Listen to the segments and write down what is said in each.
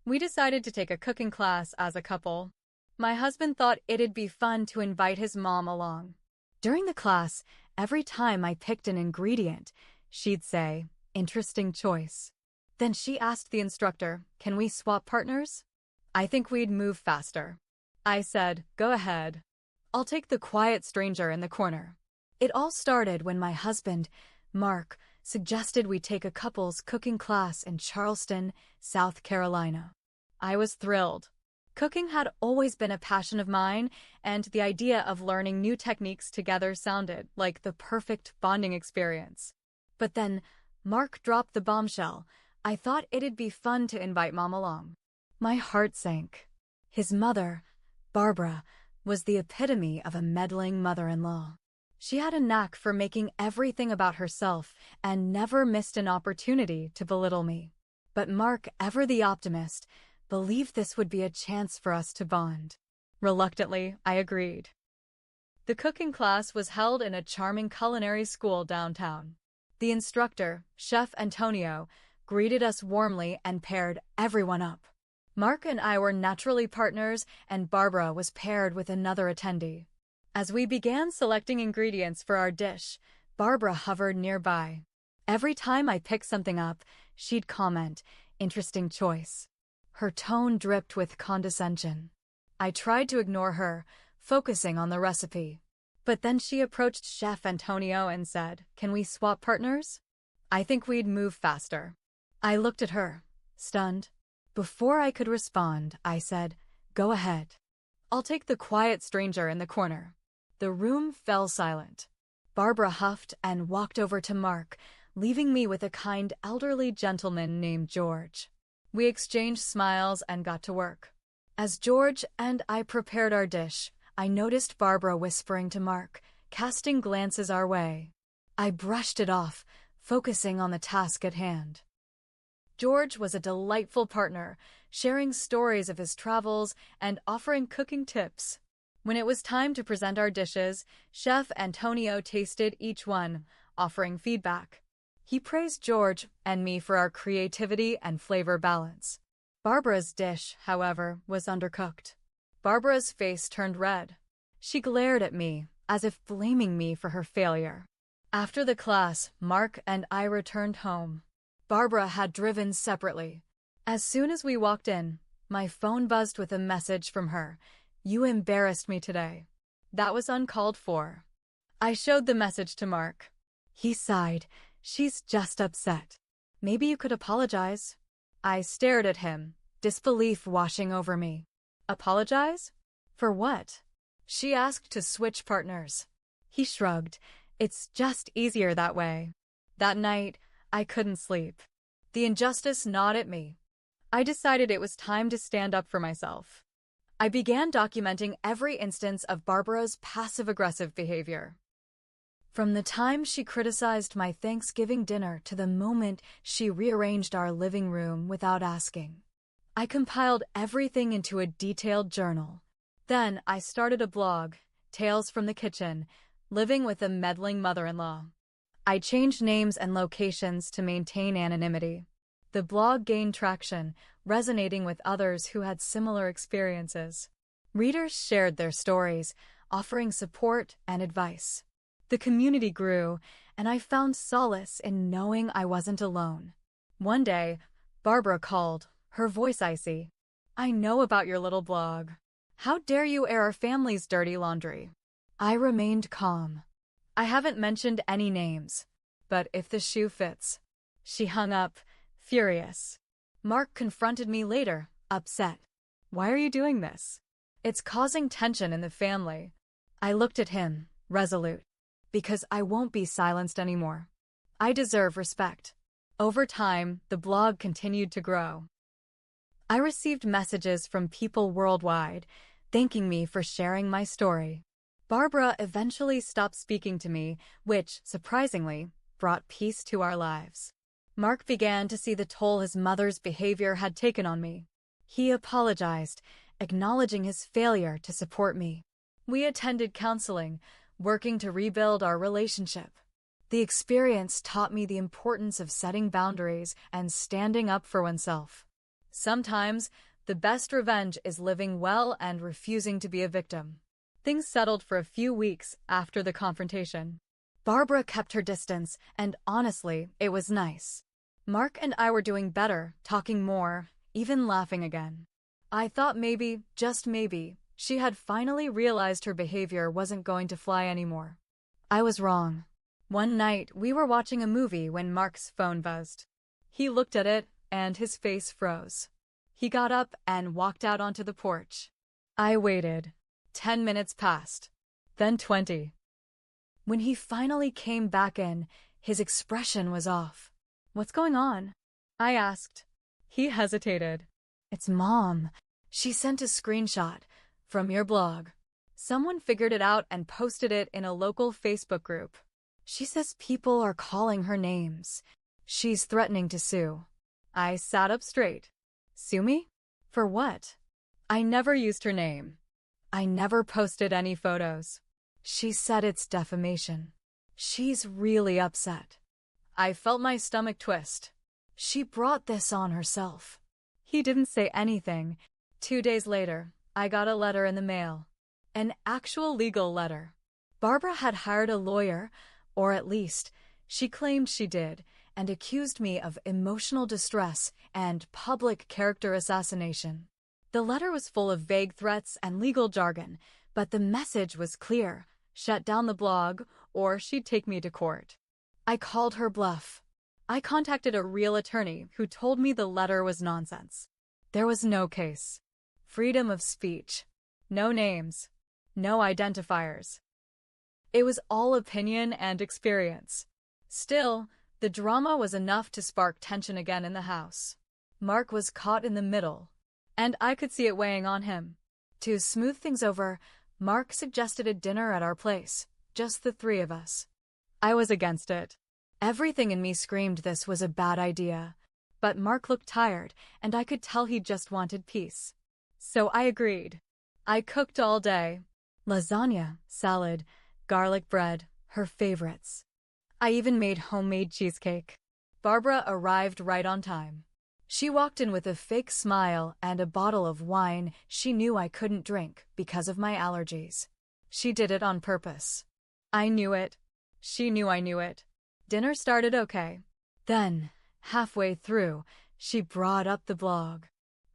We decided to take a cooking class as a couple. My husband thought it'd be fun to invite his mom along. During the class, every time I picked an ingredient, she'd say, "Interesting choice." Then she asked the instructor, "Can we swap partners?" I think we'd move faster. I said, "Go ahead. I'll take the quiet stranger in the corner." It all started when my husband, Mark, suggested we take a couple's cooking class in Charleston, South Carolina. I was thrilled. Cooking had always been a passion of mine, and the idea of learning new techniques together sounded like the perfect bonding experience. But then, Mark dropped the bombshell. I thought it'd be fun to invite Mom along. My heart sank. His mother, Barbara, was the epitome of a meddling mother-in-law. She had a knack for making everything about herself and never missed an opportunity to belittle me. But Mark, ever the optimist, believed this would be a chance for us to bond. Reluctantly, I agreed. The cooking class was held in a charming culinary school downtown. The instructor, Chef Antonio, greeted us warmly and paired everyone up. Mark and I were naturally partners, and Barbara was paired with another attendee. As we began selecting ingredients for our dish, Barbara hovered nearby. Every time I picked something up, she'd comment, "Interesting choice." Her tone dripped with condescension. I tried to ignore her, focusing on the recipe. But then she approached Chef Antonio and said, "Can we swap partners?" I think we'd move faster. I looked at her, stunned. Before I could respond, I said, "Go ahead. I'll take the quiet stranger in the corner." The room fell silent. Barbara huffed and walked over to Mark, leaving me with a kind elderly gentleman named George. We exchanged smiles and got to work. As George and I prepared our dish, I noticed Barbara whispering to Mark, casting glances our way. I brushed it off, focusing on the task at hand. George was a delightful partner, sharing stories of his travels and offering cooking tips. When it was time to present our dishes, Chef Antonio tasted each one, offering feedback. He praised George and me for our creativity and flavor balance. Barbara's dish, however, was undercooked. Barbara's face turned red. She glared at me, as if blaming me for her failure. After the class, Mark and I returned home. Barbara had driven separately. As soon as we walked in, my phone buzzed with a message from her. "You embarrassed me today." That was uncalled for. I showed the message to Mark. He sighed. "She's just upset. Maybe you could apologize." I stared at him, disbelief washing over me. Apologize? For what? She asked to switch partners. He shrugged. "It's just easier that way." That night, I couldn't sleep. The injustice gnawed at me. I decided it was time to stand up for myself. I began documenting every instance of Barbara's passive-aggressive behavior. From the time she criticized my Thanksgiving dinner to the moment she rearranged our living room without asking. I compiled everything into a detailed journal. Then I started a blog, Tales from the Kitchen, Living with a Meddling Mother-in-Law. I changed names and locations to maintain anonymity. The blog gained traction, resonating with others who had similar experiences. Readers shared their stories, offering support and advice. The community grew, and I found solace in knowing I wasn't alone. One day, Barbara called, her voice icy. "I know about your little blog. How dare you air our family's dirty laundry?" I remained calm. "I haven't mentioned any names, but if the shoe fits." She hung up, furious. Mark confronted me later, upset. "Why are you doing this? It's causing tension in the family." I looked at him, resolute. "Because I won't be silenced anymore. I deserve respect." Over time, the blog continued to grow. I received messages from people worldwide, thanking me for sharing my story. Barbara eventually stopped speaking to me, which, surprisingly, brought peace to our lives. Mark began to see the toll his mother's behavior had taken on me. He apologized, acknowledging his failure to support me. We attended counseling, working to rebuild our relationship. The experience taught me the importance of setting boundaries and standing up for oneself. Sometimes, the best revenge is living well and refusing to be a victim. Things settled for a few weeks after the confrontation. Barbara kept her distance, and honestly, it was nice. Mark and I were doing better, talking more, even laughing again. I thought maybe, just maybe, she had finally realized her behavior wasn't going to fly anymore. I was wrong. One night, we were watching a movie when Mark's phone buzzed. He looked at it, and his face froze. He got up and walked out onto the porch. I waited. 10 minutes passed. Then 20. When he finally came back in, his expression was off. "What's going on?" I asked. He hesitated. "It's Mom. She sent a screenshot from your blog. Someone figured it out and posted it in a local Facebook group. She says people are calling her names. She's threatening to sue." I sat up straight. Sue me? For what? I never used her name. I never posted any photos. She said it's defamation. She's really upset. I felt my stomach twist. She brought this on herself. He didn't say anything. 2 days later, I got a letter in the mail. An actual legal letter. Barbara had hired a lawyer, or at least, she claimed she did, and accused me of emotional distress and public character assassination. The letter was full of vague threats and legal jargon, but the message was clear: shut down the blog, or she'd take me to court. I called her bluff. I contacted a real attorney who told me the letter was nonsense. There was no case. Freedom of speech. No names. No identifiers. It was all opinion and experience. Still, the drama was enough to spark tension again in the house. Mark was caught in the middle, and I could see it weighing on him. To smooth things over, Mark suggested a dinner at our place, just the three of us. I was against it. Everything in me screamed this was a bad idea, but Mark looked tired, and I could tell he just wanted peace. So I agreed. I cooked all day. Lasagna, salad, garlic bread, her favorites. I even made homemade cheesecake. Barbara arrived right on time. She walked in with a fake smile and a bottle of wine she knew I couldn't drink because of my allergies. She did it on purpose. I knew it. She knew I knew it. Dinner started okay. Then, halfway through, she brought up the blog.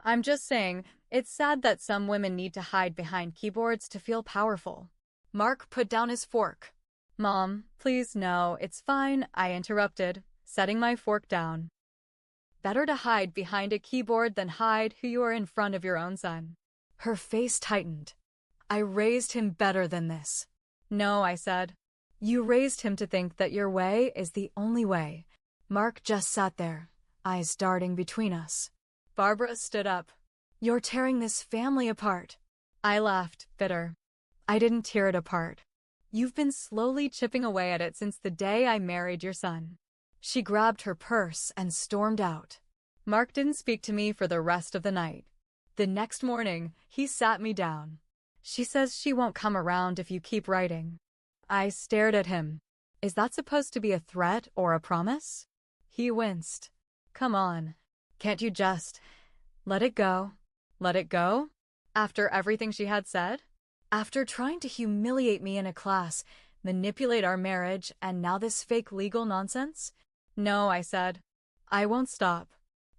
I'm just saying, it's sad that some women need to hide behind keyboards to feel powerful. Mark put down his fork. Mom, please no, it's fine, I interrupted, setting my fork down. Better to hide behind a keyboard than hide who you are in front of your own son. Her face tightened. I raised him better than this. No, I said. You raised him to think that your way is the only way. Mark just sat there, eyes darting between us. Barbara stood up. You're tearing this family apart. I laughed, bitter. I didn't tear it apart. You've been slowly chipping away at it since the day I married your son. She grabbed her purse and stormed out. Mark didn't speak to me for the rest of the night. The next morning, he sat me down. She says she won't come around if you keep writing. I stared at him. Is that supposed to be a threat or a promise? He winced. Come on. Can't you just let it go? Let it go? After everything she had said? After trying to humiliate me in a class, manipulate our marriage, and now this fake legal nonsense? No, I said. I won't stop.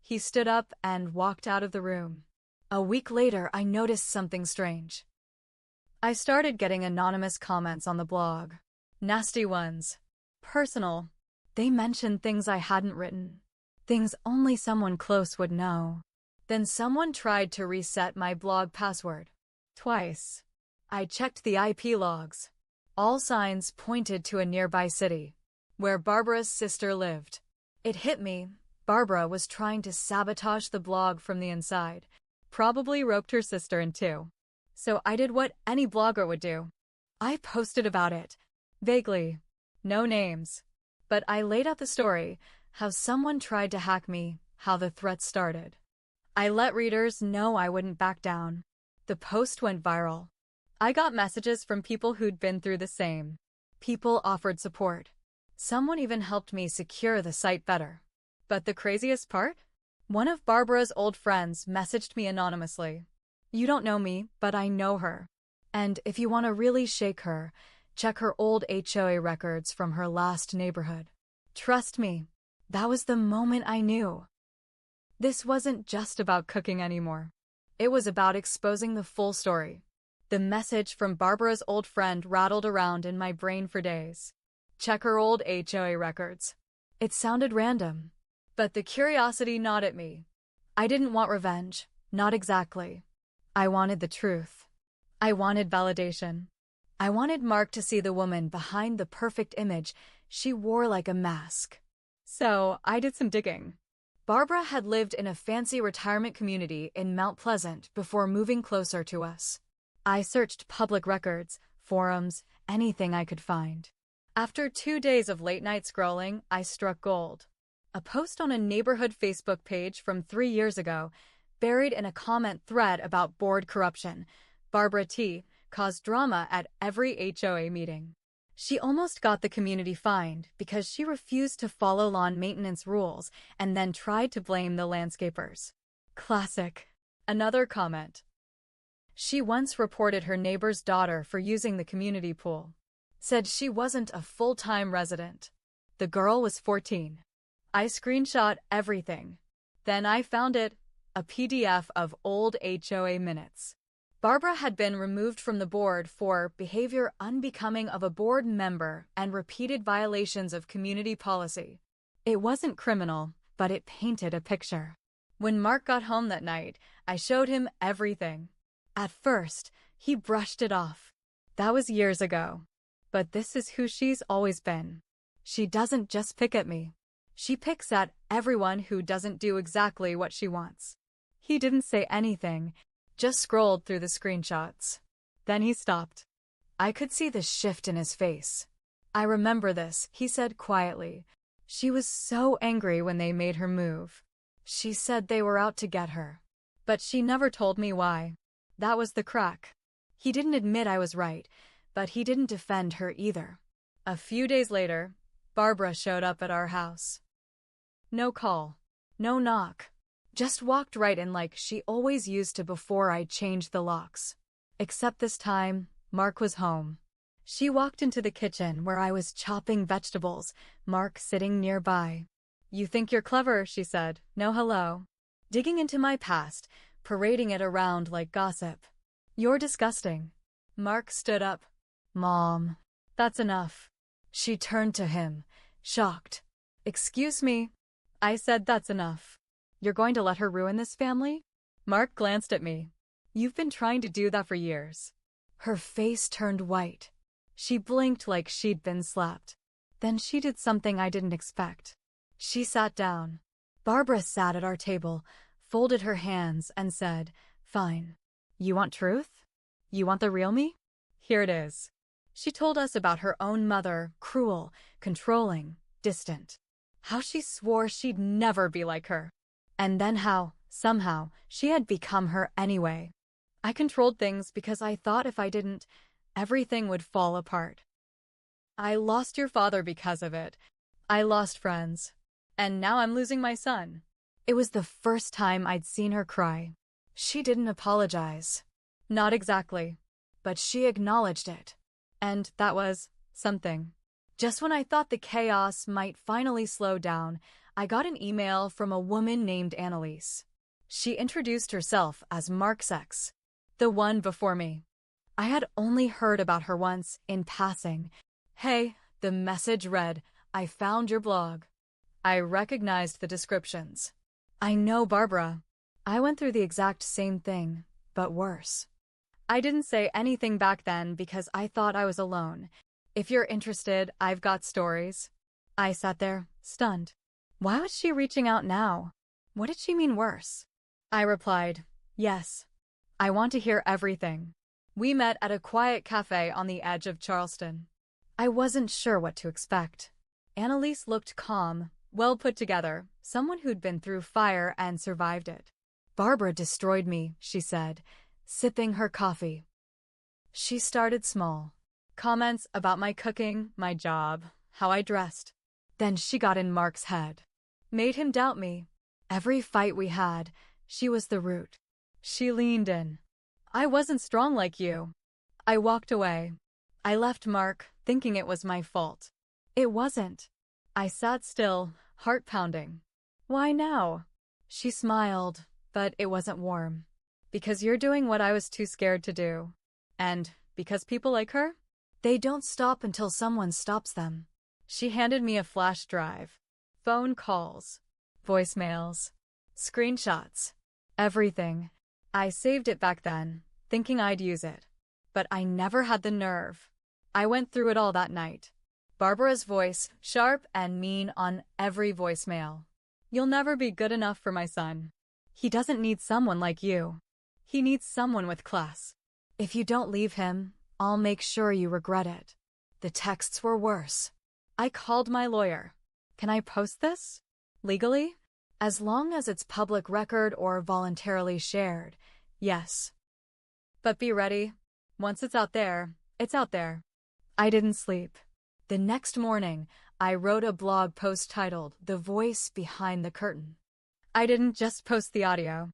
He stood up and walked out of the room. A week later, I noticed something strange. I started getting anonymous comments on the blog. Nasty ones. Personal. They mentioned things I hadn't written. Things only someone close would know. Then someone tried to reset my blog password. Twice. I checked the IP logs. All signs pointed to a nearby city, where Barbara's sister lived. It hit me. Barbara was trying to sabotage the blog from the inside. Probably roped her sister in too. So I did what any blogger would do. I posted about it. Vaguely. No names. But I laid out the story, how someone tried to hack me, how the threats started. I let readers know I wouldn't back down. The post went viral. I got messages from people who'd been through the same. People offered support. Someone even helped me secure the site better. But the craziest part? One of Barbara's old friends messaged me anonymously. You don't know me, but I know her. And if you want to really shake her, check her old HOA records from her last neighborhood. Trust me, that was the moment I knew. This wasn't just about cooking anymore. It was about exposing the full story. The message from Barbara's old friend rattled around in my brain for days. Check her old HOA records. It sounded random, but the curiosity gnawed at me. I didn't want revenge, not exactly. I wanted the truth. I wanted validation. I wanted Mark to see the woman behind the perfect image she wore like a mask. So I did some digging. Barbara had lived in a fancy retirement community in Mount Pleasant before moving closer to us. I searched public records, forums, anything I could find. After 2 days of late-night scrolling, I struck gold. A post on a neighborhood Facebook page from 3 years ago, buried in a comment thread about board corruption, Barbara T. caused drama at every HOA meeting. She almost got the community fined because she refused to follow lawn maintenance rules and then tried to blame the landscapers. Classic. Another comment. She once reported her neighbor's daughter for using the community pool. Said she wasn't a full-time resident. The girl was 14. I screenshot everything. Then I found it, a PDF of old HOA minutes. Barbara had been removed from the board for behavior unbecoming of a board member and repeated violations of community policy. It wasn't criminal, but it painted a picture. When Mark got home that night, I showed him everything. At first, he brushed it off. That was years ago. But this is who she's always been. She doesn't just pick at me. She picks at everyone who doesn't do exactly what she wants. He didn't say anything, just scrolled through the screenshots. Then he stopped. I could see the shift in his face. I remember this, he said quietly. She was so angry when they made her move. She said they were out to get her. But she never told me why. That was the crack. He didn't admit I was right, but he didn't defend her either. A few days later, Barbara showed up at our house. No call, no knock. Just walked right in like she always used to before I changed the locks. Except this time, Mark was home. She walked into the kitchen where I was chopping vegetables, Mark sitting nearby. You think you're clever, she said. No hello. Digging into my past, parading it around like gossip. You're disgusting. Mark stood up. Mom, that's enough. She turned to him, shocked. Excuse me. I said that's enough. You're going to let her ruin this family? Mark glanced at me. You've been trying to do that for years. Her face turned white. She blinked like she'd been slapped. Then she did something I didn't expect. She sat down. Barbara sat at our table, folded her hands, and said, Fine. You want truth? You want the real me? Here it is. She told us about her own mother, cruel, controlling, distant. How she swore she'd never be like her. And then how, somehow, she had become her anyway. I controlled things because I thought if I didn't, everything would fall apart. I lost your father because of it. I lost friends. And now I'm losing my son. It was the first time I'd seen her cry. She didn't apologize. Not exactly. But she acknowledged it. And that was something. Just when I thought the chaos might finally slow down, I got an email from a woman named Annalise. She introduced herself as Mark's ex, the one before me. I had only heard about her once, in passing. Hey, the message read, I found your blog. I recognized the descriptions. I know Barbara. I went through the exact same thing, but worse. I didn't say anything back then because I thought I was alone. If you're interested, I've got stories. I sat there, stunned. Why was she reaching out now? What did she mean worse? I replied, yes. I want to hear everything. We met at a quiet cafe on the edge of Charleston. I wasn't sure what to expect. Annalise looked calm, well put together, someone who'd been through fire and survived it. Barbara destroyed me, she said, sipping her coffee. She started small. Comments about my cooking, my job, how I dressed. Then she got in Mark's head. Made him doubt me. Every fight we had, she was the root. She leaned in. I wasn't strong like you. I walked away. I left Mark, thinking it was my fault. It wasn't. I sat still, heart pounding. Why now? She smiled, but it wasn't warm. Because you're doing what I was too scared to do. And because people like her? They don't stop until someone stops them. She handed me a flash drive. Phone calls, voicemails, screenshots, everything. I saved it back then, thinking I'd use it. But I never had the nerve. I went through it all that night. Barbara's voice, sharp and mean on every voicemail. You'll never be good enough for my son. He doesn't need someone like you. He needs someone with class. If you don't leave him, I'll make sure you regret it. The texts were worse. I called my lawyer. Can I post this? Legally? As long as it's public record or voluntarily shared, yes. But be ready. Once it's out there, it's out there. I didn't sleep. The next morning, I wrote a blog post titled "The Voice Behind the Curtain." I didn't just post the audio.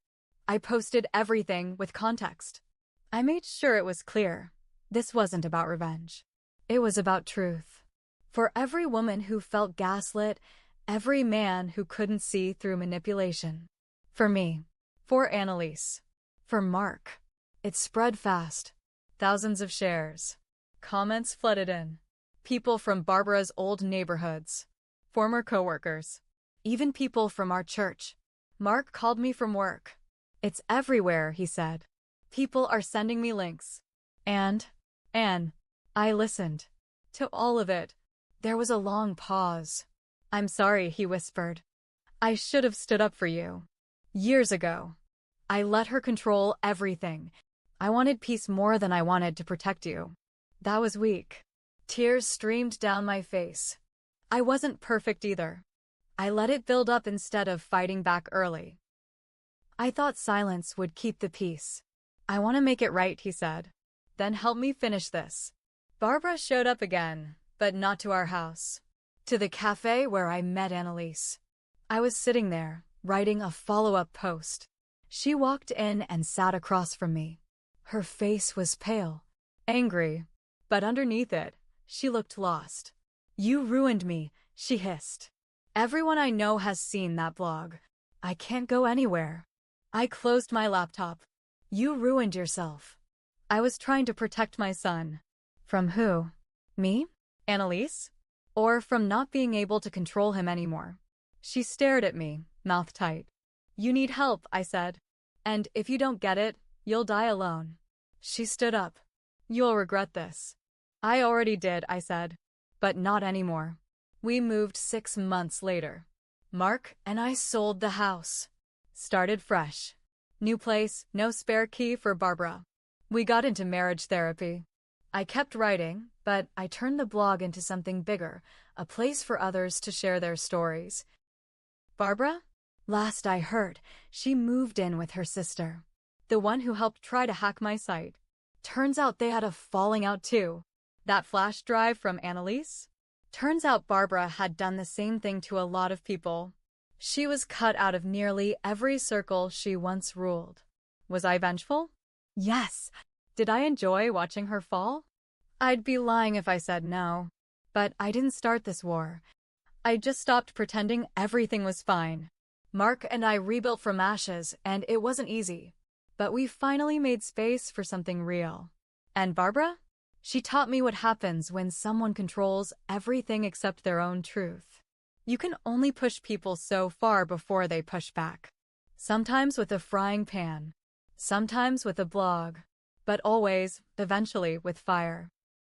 I posted everything with context. I made sure it was clear. This wasn't about revenge. It was about truth. For every woman who felt gaslit, every man who couldn't see through manipulation. For me. For Annalise. For Mark. It spread fast. Thousands of shares. Comments flooded in. People from Barbara's old neighborhoods. Former coworkers. Even people from our church. Mark called me from work. It's everywhere, he said. People are sending me links. And I listened. To all of it. There was a long pause. I'm sorry, he whispered. I should have stood up for you. Years ago. I let her control everything. I wanted peace more than I wanted to protect you. That was weak. Tears streamed down my face. I wasn't perfect either. I let it build up instead of fighting back early. I thought silence would keep the peace. I want to make it right, he said. Then help me finish this. Barbara showed up again, but not to our house. To the cafe where I met Annalise. I was sitting there, writing a follow-up post. She walked in and sat across from me. Her face was pale, angry, but underneath it, she looked lost. You ruined me, she hissed. Everyone I know has seen that blog. I can't go anywhere. I closed my laptop. You ruined yourself. I was trying to protect my son. From who? Me? Annalise? Or from not being able to control him anymore? She stared at me, mouth tight. You need help, I said. And if you don't get it, you'll die alone. She stood up. You'll regret this. I already did, I said. But not anymore. We moved 6 months later. Mark and I sold the house. Started fresh. New place, no spare key for Barbara. We got into marriage therapy. I kept writing, but I turned the blog into something bigger, a place for others to share their stories. Barbara? Last I heard, she moved in with her sister. The one who helped try to hack my site. Turns out they had a falling out too. That flash drive from Annalise? Turns out Barbara had done the same thing to a lot of people. She was cut out of nearly every circle she once ruled. Was I vengeful? Yes. Did I enjoy watching her fall? I'd be lying if I said no. But I didn't start this war. I just stopped pretending everything was fine. Mark and I rebuilt from ashes, and it wasn't easy. But we finally made space for something real. And Barbara? She taught me what happens when someone controls everything except their own truth. You can only push people so far before they push back. Sometimes with a frying pan. Sometimes with a blog. But always, eventually, with fire.